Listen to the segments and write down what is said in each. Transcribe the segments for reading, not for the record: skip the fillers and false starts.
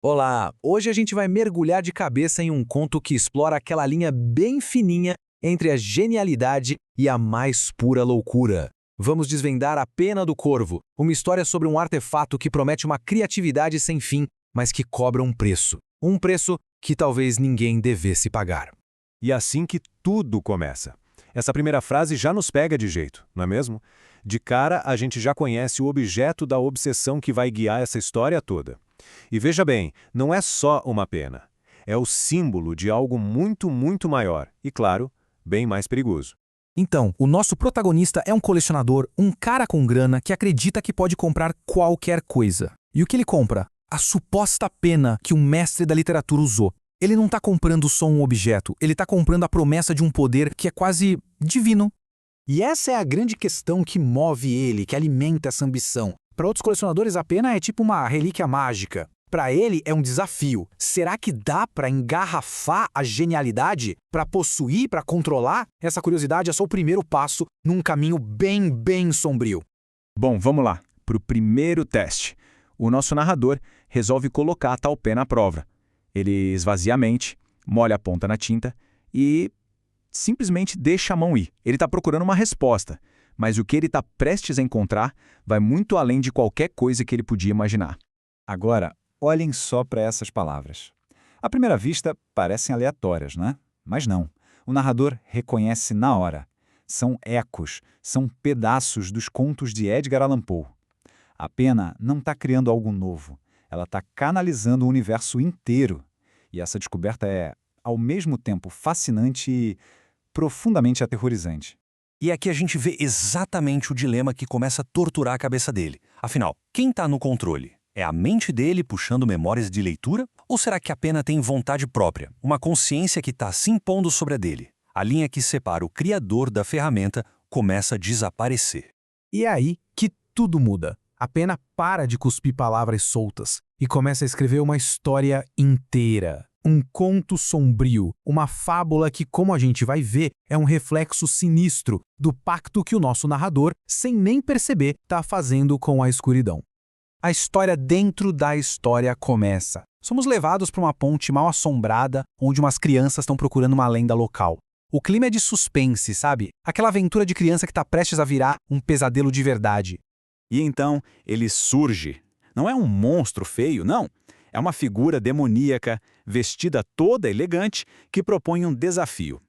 Olá! Hoje a gente vai mergulhar de cabeça em um conto que explora aquela linha bem fininha entre a genialidade e a mais pura loucura. Vamos desvendar A Pena do Corvo, uma história sobre um artefato que promete uma criatividade sem fim, mas que cobra um preço. Um preço que talvez ninguém devesse pagar. E assim que tudo começa. Essa primeira frase já nos pega de jeito, não é mesmo? De cara, a gente já conhece o objeto da obsessão que vai guiar essa história toda. E veja bem, não é só uma pena. É o símbolo de algo muito, muito maior e, claro, bem mais perigoso. Então, o nosso protagonista é um colecionador, um cara com grana que acredita que pode comprar qualquer coisa. E o que ele compra? A suposta pena que um mestre da literatura usou. Ele não está comprando só um objeto, ele está comprando a promessa de um poder que é quase divino. E essa é a grande questão que move ele, que alimenta essa ambição. Para outros colecionadores, a pena é tipo uma relíquia mágica. Para ele, é um desafio. Será que dá para engarrafar a genialidade? Para possuir, para controlar? Essa curiosidade é só o primeiro passo num caminho bem sombrio. Bom, vamos lá, para o primeiro teste. O nosso narrador resolve colocar a tal pena à prova. Ele esvazia a mente, molha a ponta na tinta e simplesmente deixa a mão ir. Ele está procurando uma resposta, mas o que ele está prestes a encontrar vai muito além de qualquer coisa que ele podia imaginar. Agora, olhem só para essas palavras. À primeira vista, parecem aleatórias, né? Mas não. O narrador reconhece na hora. São ecos, são pedaços dos contos de Edgar Allan Poe. A pena não está criando algo novo. Ela está canalizando o universo inteiro. E essa descoberta é, ao mesmo tempo, fascinante e profundamente aterrorizante. E aqui a gente vê exatamente o dilema que começa a torturar a cabeça dele. Afinal, quem está no controle? É a mente dele puxando memórias de leitura? Ou será que a pena tem vontade própria, uma consciência que está se impondo sobre a dele? A linha que separa o criador da ferramenta começa a desaparecer. E é aí que tudo muda. A pena para de cuspir palavras soltas e começa a escrever uma história inteira. Um conto sombrio, uma fábula que, como a gente vai ver, é um reflexo sinistro do pacto que o nosso narrador, sem nem perceber, está fazendo com a escuridão. A história dentro da história começa. Somos levados para uma ponte mal assombrada, onde umas crianças estão procurando uma lenda local. O clima é de suspense, sabe? Aquela aventura de criança que está prestes a virar um pesadelo de verdade. E então ele surge. Não é um monstro feio, não. É uma figura demoníaca, vestida toda elegante, que propõe um desafio.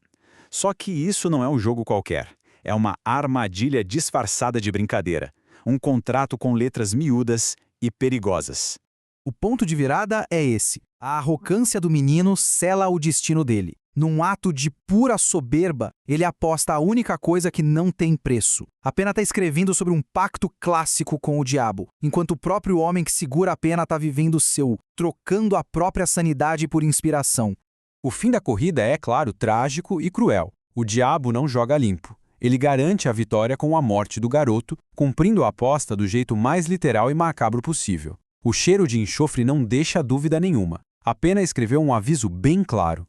Só que isso não é um jogo qualquer. É uma armadilha disfarçada de brincadeira. Um contrato com letras miúdas e perigosas. O ponto de virada é esse. A arrogância do menino sela o destino dele. Num ato de pura soberba, ele aposta a única coisa que não tem preço. A pena está escrevendo sobre um pacto clássico com o diabo, enquanto o próprio homem que segura a pena está vivendo o seu, trocando a própria sanidade por inspiração. O fim da corrida é, claro, trágico e cruel. O diabo não joga limpo. Ele garante a vitória com a morte do garoto, cumprindo a aposta do jeito mais literal e macabro possível. O cheiro de enxofre não deixa dúvida nenhuma. A pena escreveu um aviso bem claro.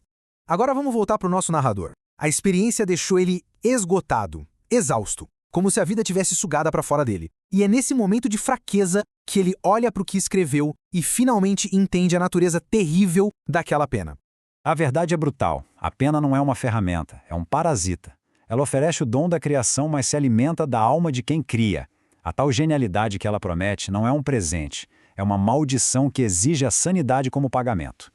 Agora vamos voltar para o nosso narrador. A experiência deixou ele esgotado, exausto, como se a vida tivesse sugada para fora dele. E é nesse momento de fraqueza que ele olha para o que escreveu e finalmente entende a natureza terrível daquela pena. A verdade é brutal. A pena não é uma ferramenta, é um parasita. Ela oferece o dom da criação, mas se alimenta da alma de quem cria. A tal genialidade que ela promete não é um presente, é uma maldição que exige a sanidade como pagamento.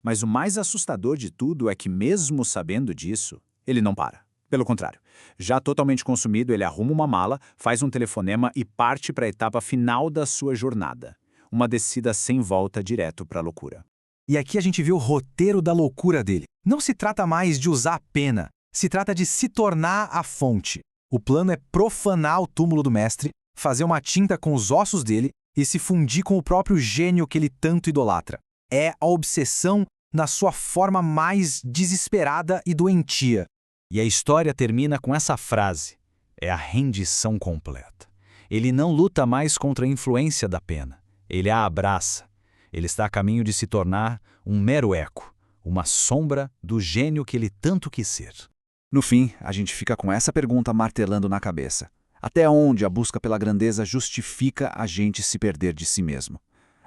Mas o mais assustador de tudo é que, mesmo sabendo disso, ele não para. Pelo contrário, já totalmente consumido, ele arruma uma mala, faz um telefonema e parte para a etapa final da sua jornada. Uma descida sem volta direto para a loucura. E aqui a gente vê o roteiro da loucura dele. Não se trata mais de usar a pena, se trata de se tornar a fonte. O plano é profanar o túmulo do mestre, fazer uma tinta com os ossos dele e se fundir com o próprio gênio que ele tanto idolatra. É a obsessão na sua forma mais desesperada e doentia. E a história termina com essa frase. É a rendição completa. Ele não luta mais contra a influência da pena. Ele a abraça. Ele está a caminho de se tornar um mero eco, uma sombra do gênio que ele tanto quis ser. No fim, a gente fica com essa pergunta martelando na cabeça. Até onde a busca pela grandeza justifica a gente se perder de si mesmo?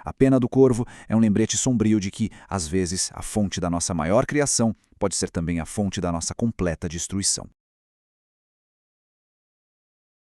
A pena do corvo é um lembrete sombrio de que, às vezes, a fonte da nossa maior criação pode ser também a fonte da nossa completa destruição.